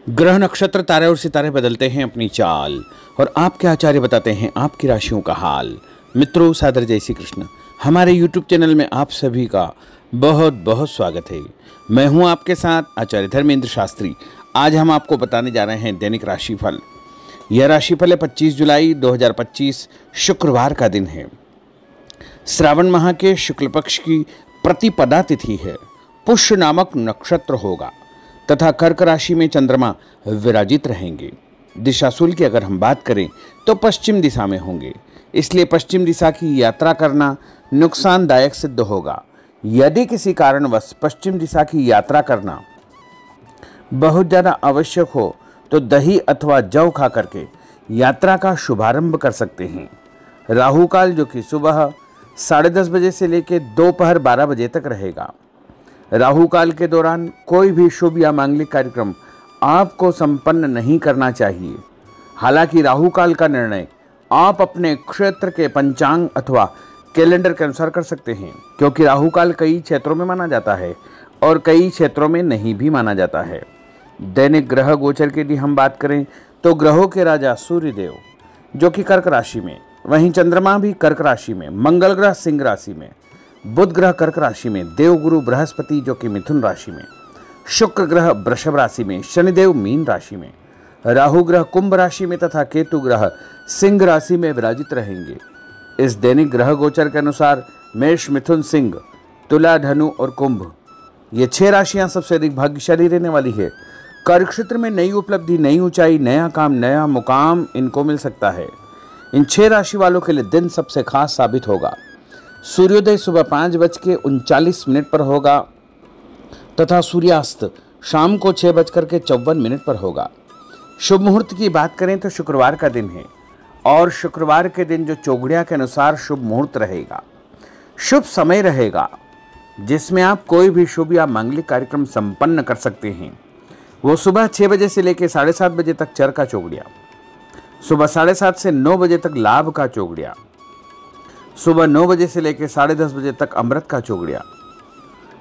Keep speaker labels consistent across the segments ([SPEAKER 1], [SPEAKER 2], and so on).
[SPEAKER 1] ग्रह नक्षत्र तारे और सितारे बदलते हैं अपनी चाल और आपके आचार्य बताते हैं आपकी राशियों का हाल। मित्रों, सादर जय श्री कृष्ण। हमारे YouTube चैनल में आप सभी का बहुत बहुत स्वागत है। मैं हूं आपके साथ आचार्य धर्मेंद्र शास्त्री। आज हम आपको बताने जा रहे हैं दैनिक राशिफल। यह राशिफल है 25 जुलाई 2025 शुक्रवार का दिन है। श्रावण माह के शुक्ल पक्ष की प्रतिपदा तिथि है। पुष्य नामक नक्षत्र होगा तथा कर्क राशि में चंद्रमा विराजित रहेंगे। दिशाशूल की अगर हम बात करें तो पश्चिम दिशा में होंगे, इसलिए पश्चिम दिशा की यात्रा करना नुकसानदायक सिद्ध होगा। यदि किसी कारणवश पश्चिम दिशा की यात्रा करना बहुत ज़्यादा आवश्यक हो तो दही अथवा जौ खा करके यात्रा का शुभारंभ कर सकते हैं। राहु काल जो कि सुबह 10:30 बजे से लेकर दोपहर 12 बजे तक रहेगा। राहु काल के दौरान कोई भी शुभ या मांगलिक कार्यक्रम आपको संपन्न नहीं करना चाहिए। हालांकि राहु काल का निर्णय आप अपने क्षेत्र के पंचांग अथवा कैलेंडर के अनुसार कर सकते हैं, क्योंकि राहु काल कई क्षेत्रों में माना जाता है और कई क्षेत्रों में नहीं भी माना जाता है। दैनिक ग्रह गोचर की यदि हम बात करें तो ग्रहों के राजा सूर्यदेव जो कि कर्क राशि में, वहीं चंद्रमा भी कर्क राशि में, मंगल ग्रह सिंह राशि में, बुध ग्रह कर्क राशि में, देवगुरु बृहस्पति जो कि मिथुन राशि में, शुक्र ग्रह वृषभ राशि में, शनिदेव मीन राशि में, राहु ग्रह कुंभ राशि में तथा केतु ग्रह सिंह राशि में विराजित रहेंगे। इस दैनिक ग्रह गोचर के अनुसार मेष, मिथुन, सिंह, तुला, धनु और कुंभ ये 6 राशियां सबसे अधिक भाग्यशाली रहने वाली है। कार्यक्षेत्र में नई उपलब्धि, नई ऊंचाई, नया काम, नया मुकाम इनको मिल सकता है। इन 6 राशि वालों के लिए दिन सबसे खास साबित होगा। सूर्योदय सुबह 5:39 पर होगा तथा सूर्यास्त शाम को 6:54 पर होगा। शुभ मुहूर्त की बात करें तो शुक्रवार का दिन है और शुक्रवार के दिन जो चौघड़िया के अनुसार शुभ मुहूर्त रहेगा, शुभ समय रहेगा जिसमें आप कोई भी शुभ या मांगलिक कार्यक्रम संपन्न कर सकते हैं। वो सुबह 6 बजे से लेकर 7:30 बजे तक चर का चौघड़िया, सुबह 7:30 से 9 बजे तक लाभ का चौघड़िया, सुबह 9 बजे से लेकर 10:30 बजे तक अमृत का चौघड़िया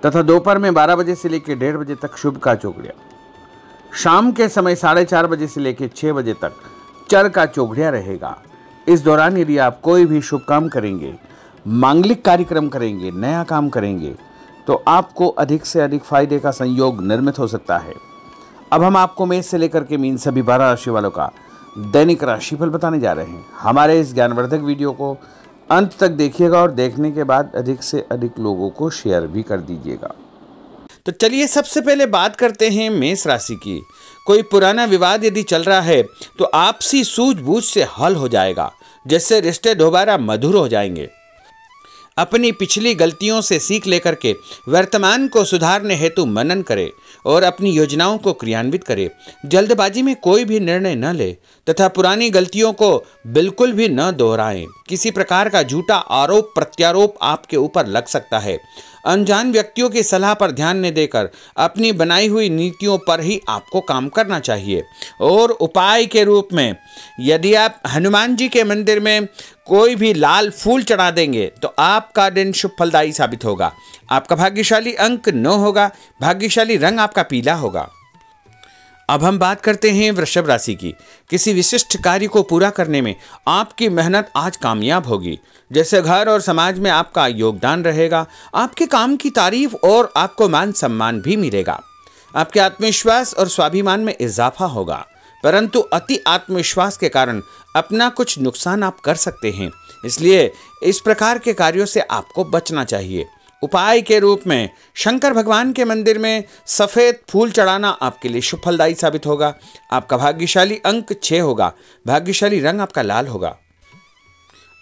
[SPEAKER 1] तथा दोपहर में 12 बजे से लेकर 1:30 बजे तक शुभ का चौघड़िया, शाम के समय 4:30 बजे से लेकर 6 बजे तक चर का चौघड़िया रहेगा। इस दौरान यदि आप कोई भी शुभ काम करेंगे, मांगलिक कार्यक्रम करेंगे, नया काम करेंगे तो आपको अधिक से अधिक फायदे का संयोग निर्मित हो सकता है। अब हम आपको मेष से लेकर के मीन सभी 12 राशि वालों का दैनिक राशिफल बताने जा रहे हैं। हमारे इस ज्ञानवर्धक वीडियो को अंत तक देखिएगा और देखने के बाद अधिक से अधिक लोगों को शेयर भी कर दीजिएगा। तो चलिए सबसे पहले बात करते हैं मेष राशि की। कोई पुराना विवाद यदि चल रहा है तो आपसी सूझबूझ से हल हो जाएगा, जिससे रिश्ते दोबारा मधुर हो जाएंगे। अपनी पिछली गलतियों से सीख लेकर के वर्तमान को सुधारने हेतु मनन करें और अपनी योजनाओं को क्रियान्वित करें। जल्दबाजी में कोई भी निर्णय न ले तथा पुरानी गलतियों को बिल्कुल भी न दोहराएं। किसी प्रकार का झूठा आरोप प्रत्यारोप आपके ऊपर लग सकता है। अनजान व्यक्तियों की सलाह पर ध्यान न देकर अपनी बनाई हुई नीतियों पर ही आपको काम करना चाहिए। और उपाय के रूप में यदि आप हनुमान जी के मंदिर में कोई भी लाल फूल चढ़ा देंगे तो आपका दिन शुभ फलदायी साबित होगा। आपका भाग्यशाली अंक 9 होगा। भाग्यशाली रंग आपका पीला होगा। अब हम बात करते हैं वृषभ राशि की। किसी विशिष्ट कार्य को पूरा करने में आपकी मेहनत आज कामयाब होगी। जैसे घर और समाज में आपका योगदान रहेगा, आपके काम की तारीफ और आपको मान सम्मान भी मिलेगा। आपके आत्मविश्वास और स्वाभिमान में इजाफा होगा, परंतु अति आत्मविश्वास के कारण अपना कुछ नुकसान आप कर सकते हैं, इसलिए इस प्रकार के कार्यों से आपको बचना चाहिए। उपाय के रूप में शंकर भगवान के मंदिर में सफ़ेद फूल चढ़ाना आपके लिए शुभ फलदायी साबित होगा। आपका भाग्यशाली अंक 6 होगा। भाग्यशाली रंग आपका लाल होगा।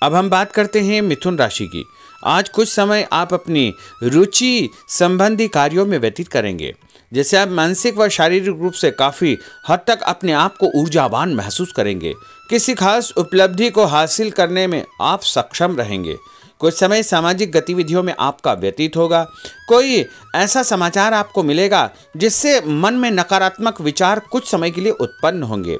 [SPEAKER 1] अब हम बात करते हैं मिथुन राशि की। आज कुछ समय आप अपनी रुचि संबंधी कार्यों में व्यतीत करेंगे, जैसे आप मानसिक व शारीरिक रूप से काफ़ी हद तक अपने आप को ऊर्जावान महसूस करेंगे। किसी खास उपलब्धि को हासिल करने में आप सक्षम रहेंगे। कुछ समय सामाजिक गतिविधियों में आपका व्यतीत होगा। कोई ऐसा समाचार आपको मिलेगा जिससे मन में नकारात्मक विचार कुछ समय के लिए उत्पन्न होंगे,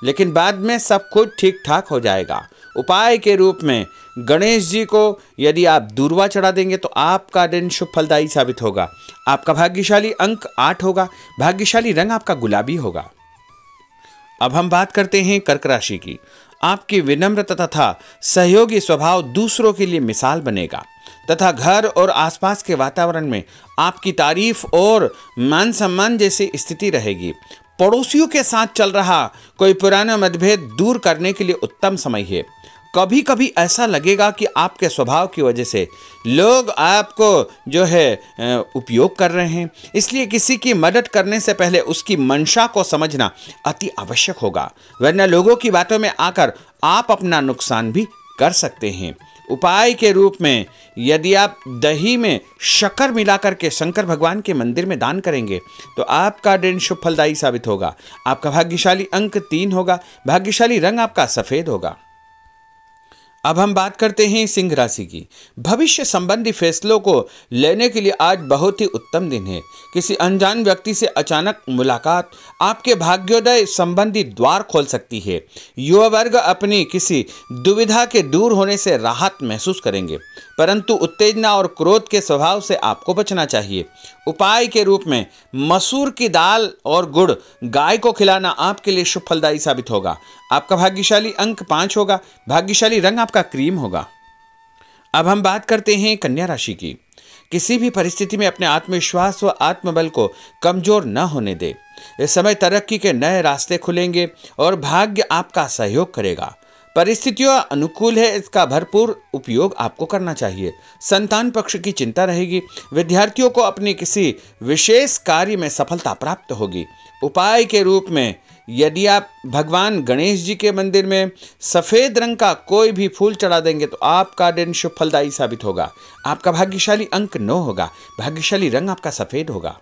[SPEAKER 1] लेकिन बाद में सब कुछ ठीक ठाक हो जाएगा। उपाय के रूप में गणेश जी को यदि आप दूर्वा चढ़ा देंगे तो आपका दिन शुभ फलदायी साबित होगा। आपका भाग्यशाली अंक 8 होगा। भाग्यशाली रंग आपका गुलाबी होगा। अब हम बात करते हैं कर्क राशि की। आपकी विनम्रता तथा सहयोगी स्वभाव दूसरों के लिए मिसाल बनेगा तथा घर और आसपास के वातावरण में आपकी तारीफ और मान सम्मान जैसी स्थिति रहेगी। पड़ोसियों के साथ चल रहा कोई पुराना मतभेद दूर करने के लिए उत्तम समय है। कभी कभी ऐसा लगेगा कि आपके स्वभाव की वजह से लोग आपको जो है उपयोग कर रहे हैं, इसलिए किसी की मदद करने से पहले उसकी मंशा को समझना अति आवश्यक होगा, वरना लोगों की बातों में आकर आप अपना नुकसान भी कर सकते हैं। उपाय के रूप में यदि आप दही में शक्कर मिलाकर के शंकर भगवान के मंदिर में दान करेंगे तो आपका दिन शुभ फलदायी साबित होगा। आपका भाग्यशाली अंक 3 होगा। भाग्यशाली रंग आपका सफेद होगा। अब हम बात करते हैं सिंह राशि की। भविष्य संबंधी फैसलों को लेने के लिए आज बहुत ही उत्तम दिन है। किसी अनजान व्यक्ति से अचानक मुलाकात आपके भाग्योदय संबंधी द्वार खोल सकती है। युवा वर्ग अपनी किसी दुविधा के दूर होने से राहत महसूस करेंगे, परंतु उत्तेजना और क्रोध के स्वभाव से आपको बचना चाहिए। उपाय के रूप में मसूर की दाल और गुड़ गाय को खिलाना आपके लिए शुभ फलदायी साबित होगा। आपका भाग्यशाली अंक 5 होगा। भाग्यशाली रंग आपका क्रीम होगा। अब हम बात करते हैं कन्या राशि की। किसी भी परिस्थिति में अपने आत्मविश्वास व आत्मबल को कमजोर न होने दे। इस समय तरक्की के नए रास्ते खुलेंगे और भाग्य आपका सहयोग करेगा। परिस्थितियां अनुकूल है, इसका भरपूर उपयोग आपको करना चाहिए। संतान पक्ष की चिंता रहेगी। विद्यार्थियों को अपने किसी विशेष कार्य में सफलता प्राप्त होगी। उपाय के रूप में यदि आप भगवान गणेश जी के मंदिर में सफेद रंग का कोई भी फूल चढ़ा देंगे तो आपका दिन शुभ फलदायी साबित होगा। आपका भाग्यशाली अंक 9 होगा। भाग्यशाली रंग आपका सफेद होगा।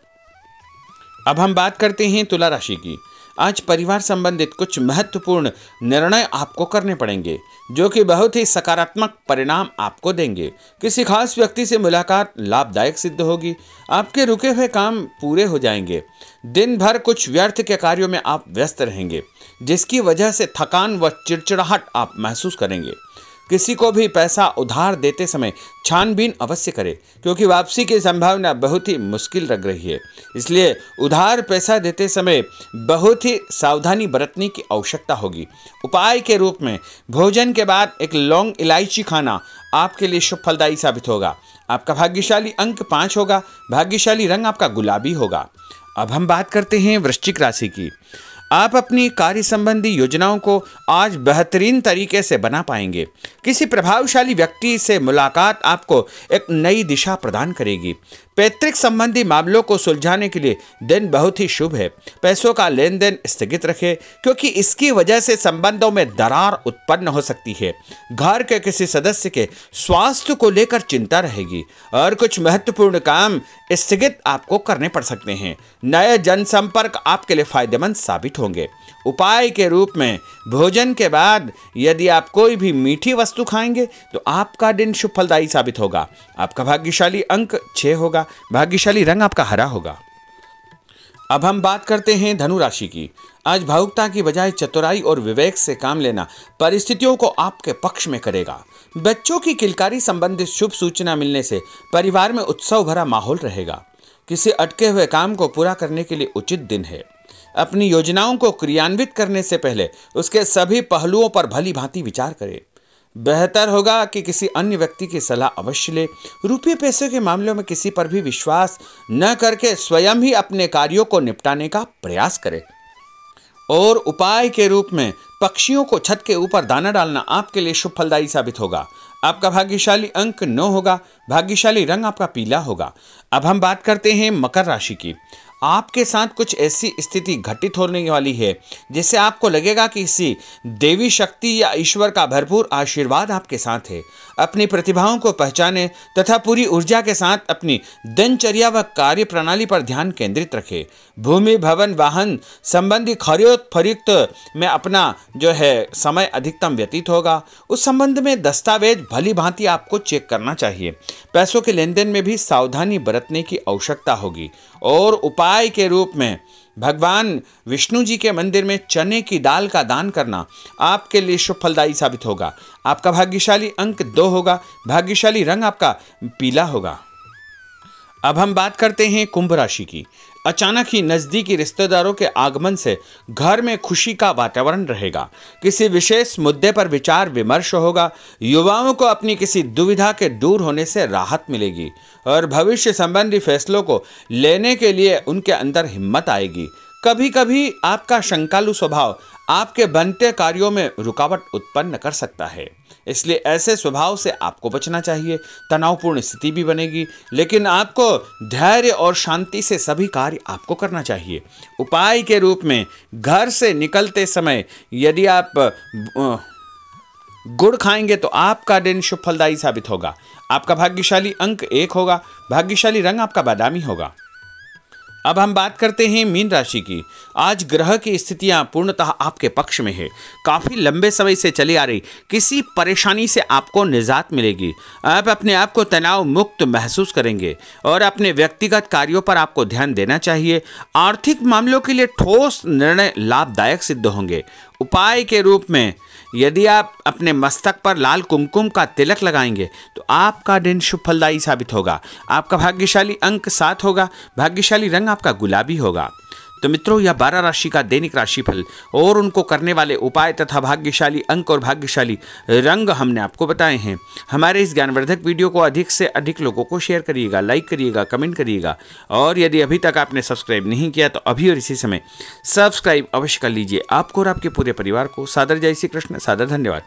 [SPEAKER 1] अब हम बात करते हैं तुला राशि की। आज परिवार संबंधित कुछ महत्वपूर्ण निर्णय आपको करने पड़ेंगे जो कि बहुत ही सकारात्मक परिणाम आपको देंगे। किसी खास व्यक्ति से मुलाकात लाभदायक सिद्ध होगी। आपके रुके हुए काम पूरे हो जाएंगे। दिन भर कुछ व्यर्थ के कार्यों में आप व्यस्त रहेंगे, जिसकी वजह से थकान व चिड़चिड़ाहट आप महसूस करेंगे। किसी को भी पैसा उधार देते समय छानबीन अवश्य करें, क्योंकि वापसी की संभावना बहुत ही मुश्किल लग रही है। इसलिए उधार पैसा देते समय बहुत ही सावधानी बरतने की आवश्यकता होगी। उपाय के रूप में भोजन के बाद एक लौंग इलायची खाना आपके लिए शुभ फलदायी साबित होगा। आपका भाग्यशाली अंक 5 होगा। भाग्यशाली रंग आपका गुलाबी होगा। अब हम बात करते हैं वृश्चिक राशि की। आप अपनी कार्य संबंधी योजनाओं को आज बेहतरीन तरीके से बना पाएंगे। किसी प्रभावशाली व्यक्ति से मुलाकात आपको एक नई दिशा प्रदान करेगी। पैतृक संबंधी मामलों को सुलझाने के लिए दिन बहुत ही शुभ है। पैसों का लेन देन स्थगित रखें, क्योंकि इसकी वजह से संबंधों में दरार उत्पन्न हो सकती है। घर के किसी सदस्य के स्वास्थ्य को लेकर चिंता रहेगी और कुछ महत्वपूर्ण काम स्थगित आपको करने पड़ सकते हैं। नए जनसंपर्क आपके लिए फायदेमंद साबित होंगे। उपाय के रूप में भोजन के बाद यदि आप कोई भी मीठी वस्तु खाएंगे तो आपका दिन शुभ फलदायी साबित होगा। आपका भाग्यशाली अंक 6 होगा। भाग्यशाली रंग आपका हरा होगा। अब हम बात करते हैं धनु राशि की। आज भावुकता की बजाय चतुराई और विवेक से काम लेना परिस्थितियों को आपके पक्ष में करेगा। बच्चों की किलकारी संबंधित शुभ सूचना मिलने से परिवार में उत्सव भरा माहौल रहेगा। किसी अटके हुए काम को पूरा करने के लिए उचित दिन है। अपनी योजनाओं को क्रियान्वित करने से पहले उसके सभी पहलुओं पर भली भांति विचार करें। बेहतर होगा कि किसी अन्य व्यक्ति की सलाह अवश्य ले। रुपये पैसे के मामलों में किसी पर भी विश्वास न करके स्वयं ही अपने कार्यों को निपटाने का प्रयास करें। और उपाय के रूप में पक्षियों को छत के ऊपर दाना डालना आपके लिए शुभ फलदायी साबित होगा। आपका भाग्यशाली अंक 9 होगा। भाग्यशाली रंग आपका पीला होगा। अब हम बात करते हैं मकर राशि की। आपके साथ कुछ ऐसी स्थिति घटित होने वाली है जिससे आपको लगेगा कि किसी देवी शक्ति या ईश्वर का भरपूर आशीर्वाद आपके साथ है। अपनी प्रतिभाओं को पहचानें तथा पूरी ऊर्जा के साथ अपनी दिनचर्या व कार्य प्रणाली पर ध्यान केंद्रित रखें। भूमि भवन वाहन संबंधी खरीद फरोख्त में अपना जो है समय अधिकतम व्यतीत होगा। उस संबंध में दस्तावेज भली भांति आपको चेक करना चाहिए। पैसों के लेन देन में भी सावधानी बरतने की आवश्यकता होगी। और उपाय के रूप में भगवान विष्णु जी के मंदिर में चने की दाल का दान करना आपके लिए शुभ फलदायी साबित होगा। आपका भाग्यशाली अंक 2 होगा। भाग्यशाली रंग आपका पीला होगा। अब हम बात करते हैं कुंभ राशि की। अचानक ही नजदीकी रिश्तेदारों के आगमन से घर में खुशी का वातावरण रहेगा। किसी विशेष मुद्दे पर विचार विमर्श होगा। युवाओं को अपनी किसी दुविधा के दूर होने से राहत मिलेगी और भविष्य संबंधी फैसलों को लेने के लिए उनके अंदर हिम्मत आएगी। कभी कभी आपका शंकालु स्वभाव आपके बनते कार्यों में रुकावट उत्पन्न कर सकता है, इसलिए ऐसे स्वभाव से आपको बचना चाहिए। तनावपूर्ण स्थिति भी बनेगी, लेकिन आपको धैर्य और शांति से सभी कार्य आपको करना चाहिए। उपाय के रूप में घर से निकलते समय यदि आप गुड़ खाएंगे तो आपका दिन शुभ फलदायी साबित होगा। आपका भाग्यशाली अंक 1 होगा। भाग्यशाली रंग आपका बादामी होगा। अब हम बात करते हैं मीन राशि की। आज ग्रह की स्थितियां पूर्णतः आपके पक्ष में है। काफी लंबे समय से चली आ रही किसी परेशानी से आपको निजात मिलेगी। आप अपने आप को तनाव मुक्त महसूस करेंगे और अपने व्यक्तिगत कार्यों पर आपको ध्यान देना चाहिए। आर्थिक मामलों के लिए ठोस निर्णय लाभदायक सिद्ध होंगे। उपाय के रूप में यदि आप अपने मस्तक पर लाल कुमकुम का तिलक लगाएंगे तो आपका दिन शुभ फलदायी साबित होगा। आपका भाग्यशाली अंक 7 होगा। भाग्यशाली रंग आपका गुलाबी होगा। तो मित्रों, यह 12 राशि का दैनिक राशिफल और उनको करने वाले उपाय तथा भाग्यशाली अंक और भाग्यशाली रंग हमने आपको बताए हैं। हमारे इस ज्ञानवर्धक वीडियो को अधिक से अधिक लोगों को शेयर करिएगा, लाइक करिएगा, कमेंट करिएगा और यदि अभी तक आपने सब्सक्राइब नहीं किया तो अभी और इसी समय सब्सक्राइब अवश्य कर लीजिए। आपको और आपके पूरे परिवार को सादर जय श्री कृष्ण, सादर धन्यवाद।